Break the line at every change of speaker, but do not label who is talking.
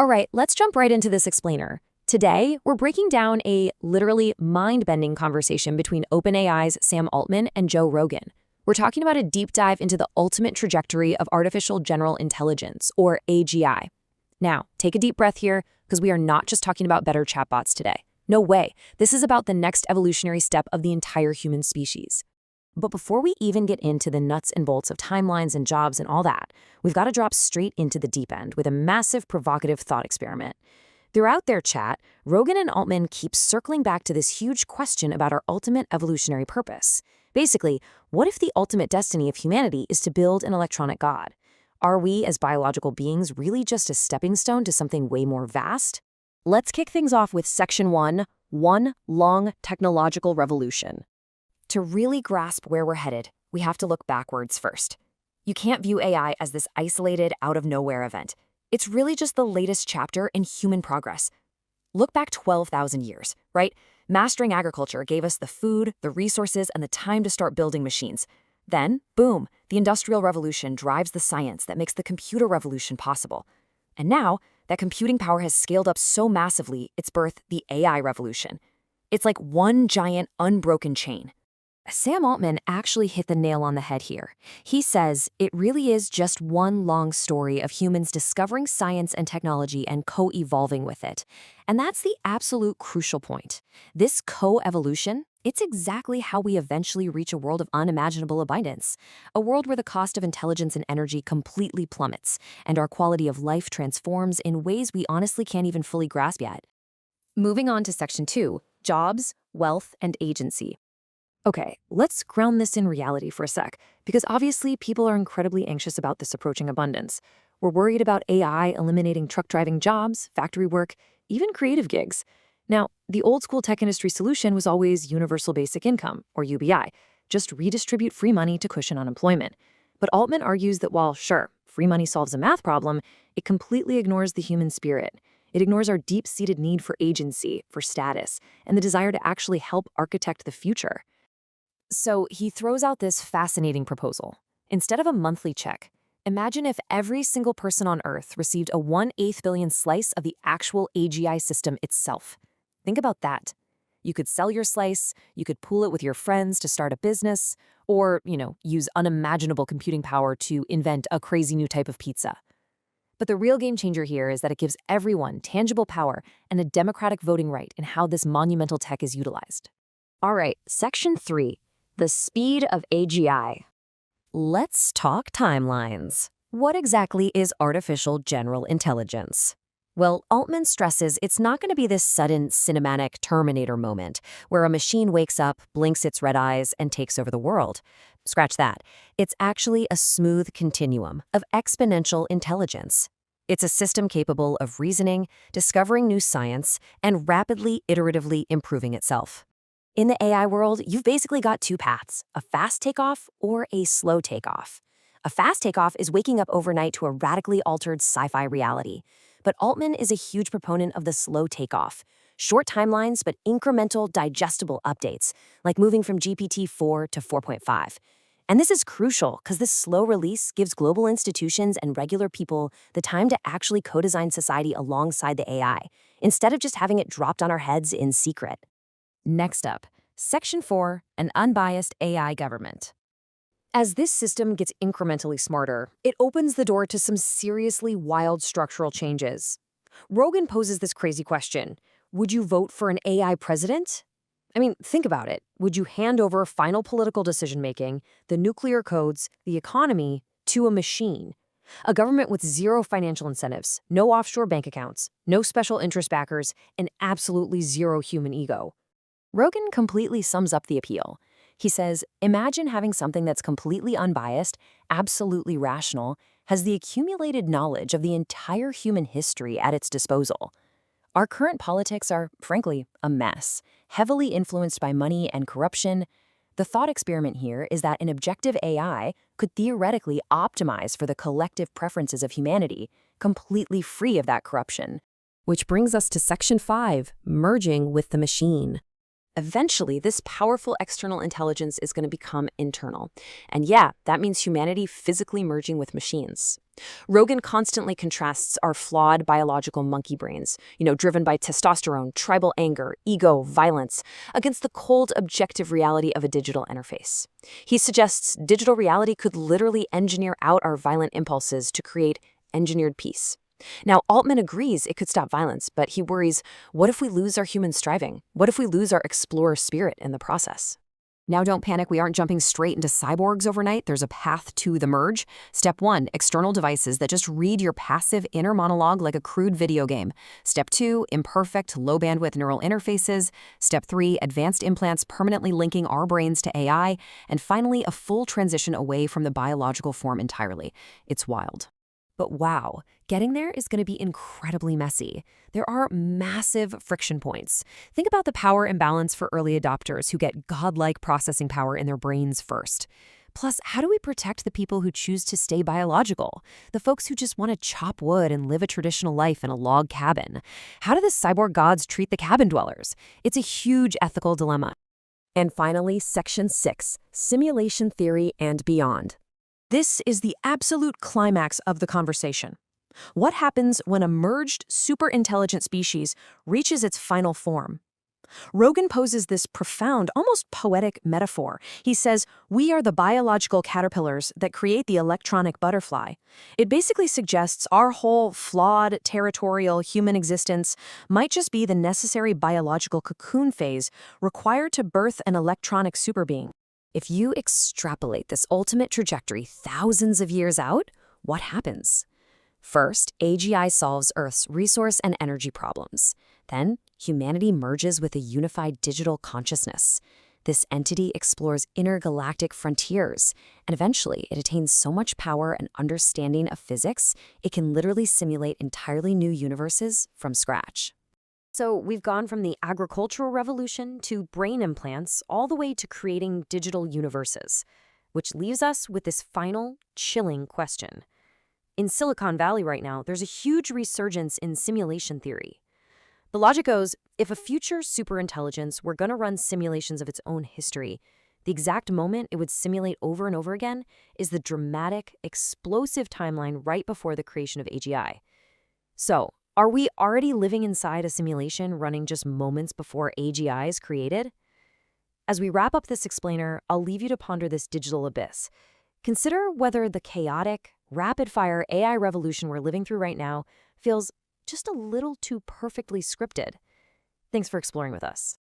All right, let's jump right into this explainer. Today, we're breaking down a literally mind-bending conversation between OpenAI's Sam Altman and Joe Rogan. We're talking about a deep dive into the ultimate trajectory of artificial general intelligence, or AGI. Now, take a deep breath here, because we are not just talking about better chatbots today. No way. This is about the next evolutionary step of the entire human species. But before we even get into the nuts and bolts of timelines and jobs and all that, we've got to drop straight into the deep end with a massive provocative thought experiment. Throughout their chat, Rogan and Altman keep circling back to this huge question about our ultimate evolutionary purpose. Basically, what if the ultimate destiny of humanity is to build an electronic god? Are we, as biological beings, really just a stepping stone to something way more vast? Let's kick things off with Section 1, One Long Technological Revolution. To really grasp where we're headed, we have to look backwards first. You can't view AI as this isolated, out-of-nowhere event. It's really just the latest chapter in human progress. Look back 12,000 years, right? Mastering agriculture gave us the food, the resources, and the time to start building machines. Then, boom, the Industrial Revolution drives the science that makes the computer revolution possible. And now, that computing power has scaled up so massively, it's birthed the AI revolution. It's like one giant, unbroken chain. Sam Altman actually hit the nail on the head here. He says it really is just one long story of humans discovering science and technology and co-evolving with it. And that's the absolute crucial point. This co-evolution, it's exactly how we eventually reach a world of unimaginable abundance, a world where the cost of intelligence and energy completely plummets, and our quality of life transforms in ways we honestly can't even fully grasp yet. Moving on to Section 2, Jobs, Wealth, and Agency. Okay, let's ground this in reality for a sec, because obviously people are incredibly anxious about this approaching abundance. We're worried about AI eliminating truck-driving jobs, factory work, even creative gigs. Now, the old-school tech industry solution was always universal basic income, or UBI, just redistribute free money to cushion unemployment. But Altman argues that while, sure, free money solves a math problem, it completely ignores the human spirit. It ignores our deep-seated need for agency, for status, and the desire to actually help architect the future. So he throws out this fascinating proposal. Instead of a monthly check, imagine if every single person on Earth received a 1/8 billion slice of the actual AGI system itself. Think about that. You could sell your slice, you could pool it with your friends to start a business, or, use unimaginable computing power to invent a crazy new type of pizza. But the real game changer here is that it gives everyone tangible power and a democratic voting right in how this monumental tech is utilized. All right, Section 3. The speed of AGI. Let's talk timelines. What exactly is artificial general intelligence? Well, Altman stresses it's not going to be this sudden cinematic Terminator moment where a machine wakes up, blinks its red eyes, and takes over the world. Scratch that. It's actually a smooth continuum of exponential intelligence. It's a system capable of reasoning, discovering new science, and rapidly, iteratively improving itself. In the AI world, you've basically got two paths, a fast takeoff or a slow takeoff. A fast takeoff is waking up overnight to a radically altered sci-fi reality. But Altman is a huge proponent of the slow takeoff. Short timelines, but incremental, digestible updates, like moving from GPT-4 to 4.5. And this is crucial because this slow release gives global institutions and regular people the time to actually co-design society alongside the AI, instead of just having it dropped on our heads in secret. Next up, Section 4, an unbiased AI government. As this system gets incrementally smarter, it opens the door to some seriously wild structural changes. Rogan poses this crazy question: would you vote for an AI president? I mean, think about it. Would you hand over final political decision-making, the nuclear codes, the economy, to a machine? A government with zero financial incentives, no offshore bank accounts, no special interest backers, and absolutely zero human ego. Rogan completely sums up the appeal. He says, imagine having something that's completely unbiased, absolutely rational, has the accumulated knowledge of the entire human history at its disposal. Our current politics are, frankly, a mess, heavily influenced by money and corruption. The thought experiment here is that an objective AI could theoretically optimize for the collective preferences of humanity, completely free of that corruption. Which brings us to Section 5, merging with the machine. Eventually, this powerful external intelligence is going to become internal. And yeah, that means humanity physically merging with machines. Rogan constantly contrasts our flawed biological monkey brains, driven by testosterone, tribal anger, ego, violence, against the cold, objective reality of a digital interface. He suggests digital reality could literally engineer out our violent impulses to create engineered peace. Now, Altman agrees it could stop violence, but he worries, what if we lose our human striving? What if we lose our explorer spirit in the process? Now, don't panic. We aren't jumping straight into cyborgs overnight. There's a path to the merge. Step 1, external devices that just read your passive inner monologue like a crude video game. Step 2, imperfect, low-bandwidth neural interfaces. Step 3, advanced implants permanently linking our brains to AI. And finally, a full transition away from the biological form entirely. It's wild. But wow, getting there is going to be incredibly messy. There are massive friction points. Think about the power imbalance for early adopters who get godlike processing power in their brains first. Plus, how do we protect the people who choose to stay biological? The folks who just want to chop wood and live a traditional life in a log cabin? How do the cyborg gods treat the cabin dwellers? It's a huge ethical dilemma. And finally, Section 6, Simulation Theory and Beyond. This is the absolute climax of the conversation. What happens when a merged, super-intelligent species reaches its final form? Rogan poses this profound, almost poetic metaphor. He says, we are the biological caterpillars that create the electronic butterfly. It basically suggests our whole flawed, territorial human existence might just be the necessary biological cocoon phase required to birth an electronic superbeing. If you extrapolate this ultimate trajectory thousands of years out, what happens? First, AGI solves Earth's resource and energy problems. Then, humanity merges with a unified digital consciousness. This entity explores intergalactic frontiers, and eventually it attains so much power and understanding of physics, it can literally simulate entirely new universes from scratch. So we've gone from the agricultural revolution to brain implants all the way to creating digital universes, which leaves us with this final, chilling question. In Silicon Valley right now, there's a huge resurgence in simulation theory. The logic goes, if a future superintelligence were going to run simulations of its own history, the exact moment it would simulate over and over again is the dramatic, explosive timeline right before the creation of AGI. So, are we already living inside a simulation running just moments before AGI is created? As we wrap up this explainer, I'll leave you to ponder this digital abyss. Consider whether the chaotic, rapid-fire AI revolution we're living through right now feels just a little too perfectly scripted. Thanks for exploring with us.